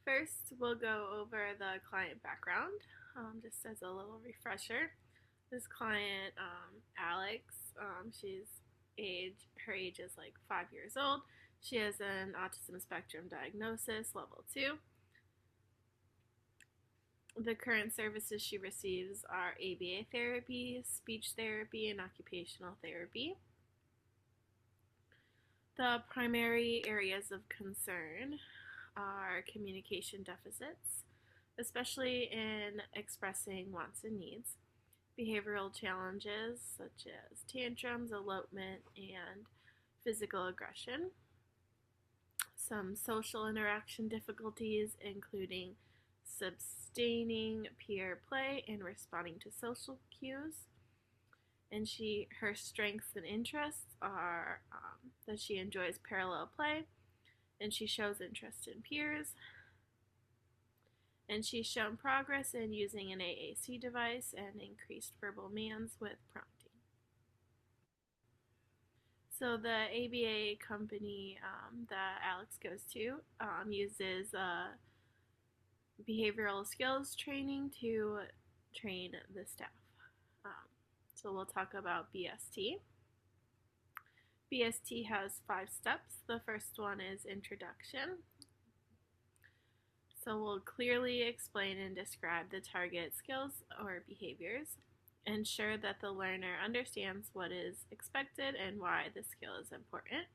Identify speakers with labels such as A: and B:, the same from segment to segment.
A: First, we'll go over the client background, just as a little refresher. This client, Alex, her age is like 5 years old. She has an autism spectrum diagnosis, level 2. The current services she receives are ABA therapy, speech therapy, and occupational therapy. The primary areas of concern are communication deficits, especially in expressing wants and needs, behavioral challenges such as tantrums, elopement, and physical aggression, some social interaction difficulties, including sustaining peer play and responding to social cues. And her strengths and interests are that she enjoys parallel play, and she shows interest in peers, and she's shown progress in using an AAC device and increased verbal commands with prompting. So the ABA company that Alex goes to uses behavioral skills training to train the staff. So we'll talk about BST. BST has 5 steps. The first one is introduction. So we'll clearly explain and describe the target skills or behaviors. Ensure that the learner understands what is expected and why the skill is important.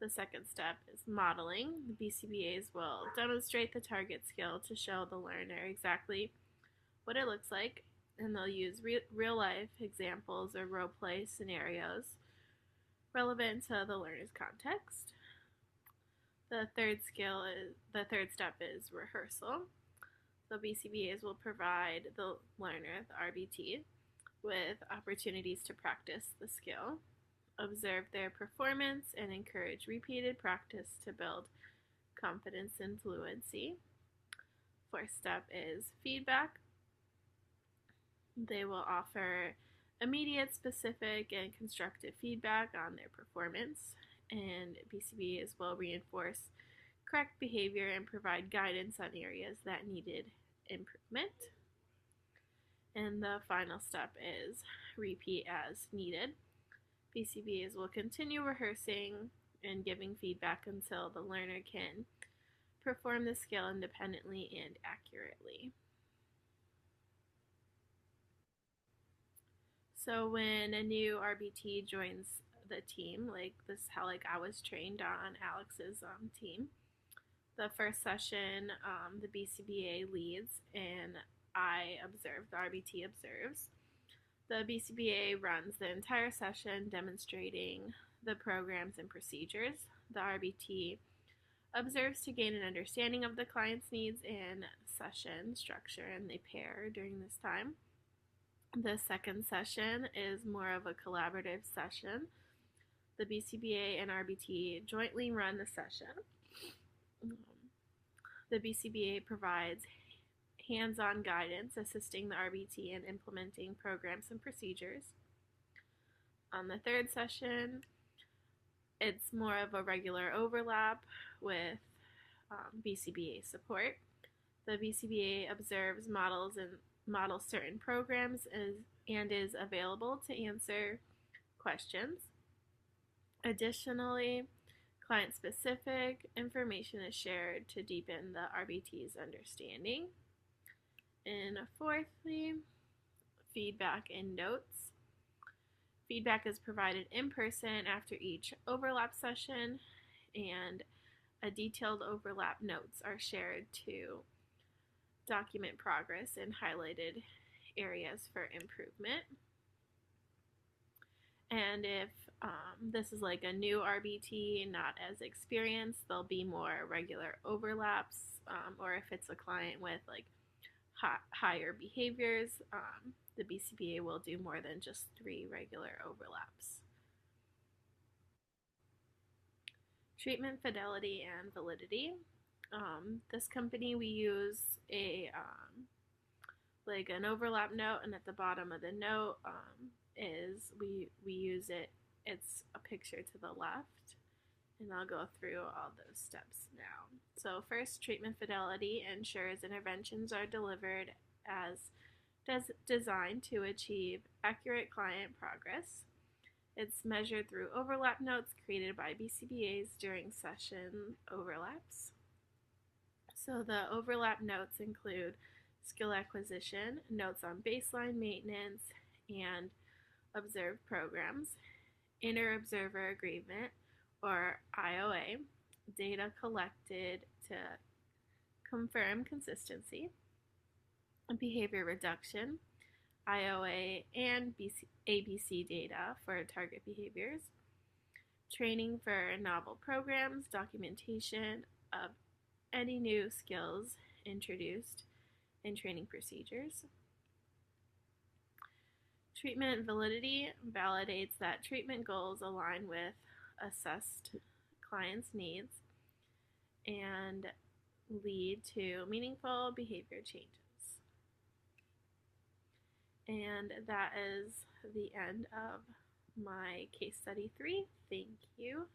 A: The second step is modeling. The BCBAs will demonstrate the target skill to show the learner exactly what it looks like, and they'll use real-life examples or role-play scenarios relevant to the learner's context. The third step is rehearsal. So BCBAs will provide the learner, the RBT, with opportunities to practice the skill, observe their performance, and encourage repeated practice to build confidence and fluency. Fourth step is feedback. They will offer immediate, specific, and constructive feedback on their performance, and BCBAs will reinforce correct behavior and provide guidance on areas that needed improvement. And the final step is repeat as needed. BCBAs will continue rehearsing and giving feedback until the learner can perform the skill independently and accurately. So when a new RBT joins the team, like how I was trained on Alex's team, the first session the BCBA leads and I observe, the RBT observes. The BCBA runs the entire session demonstrating the programs and procedures. The RBT observes to gain an understanding of the client's needs and session structure, and they pair during this time. The second session is more of a collaborative session. The BCBA and RBT jointly run the session. The BCBA provides hands-on guidance, assisting the RBT in implementing programs and procedures. On the third session, it's more of a regular overlap with BCBA support. The BCBA observes, models certain programs and is available to answer questions. Additionally, client-specific information is shared to deepen the RBT's understanding. And fourthly, feedback and notes. Feedback is provided in person after each overlap session, and a detailed overlap notes are shared to document progress and highlighted areas for improvement. And if this is like a new RBT, not as experienced, there'll be more regular overlaps, or if it's a client with like higher behaviors, the BCBA will do more than just 3 regular overlaps. Treatment fidelity and validity. This company, we use like an overlap note, and at the bottom of the note is we use it's a picture to the left, And I'll go through all those steps now. So first, treatment fidelity ensures interventions are delivered as designed to achieve accurate client progress. It's measured through overlap notes created by BCBAs during session overlaps. So the overlap notes include skill acquisition, notes on baseline maintenance, and observed programs, inter-observer agreement, or IOA, data collected to confirm consistency, behavior reduction, IOA, and ABC data for target behaviors, training for novel programs, documentation of any new skills introduced, and training procedures. Treatment validity validates that treatment goals align with assessed clients' needs and lead to meaningful behavior changes. And that is the end of my case study 3. Thank you.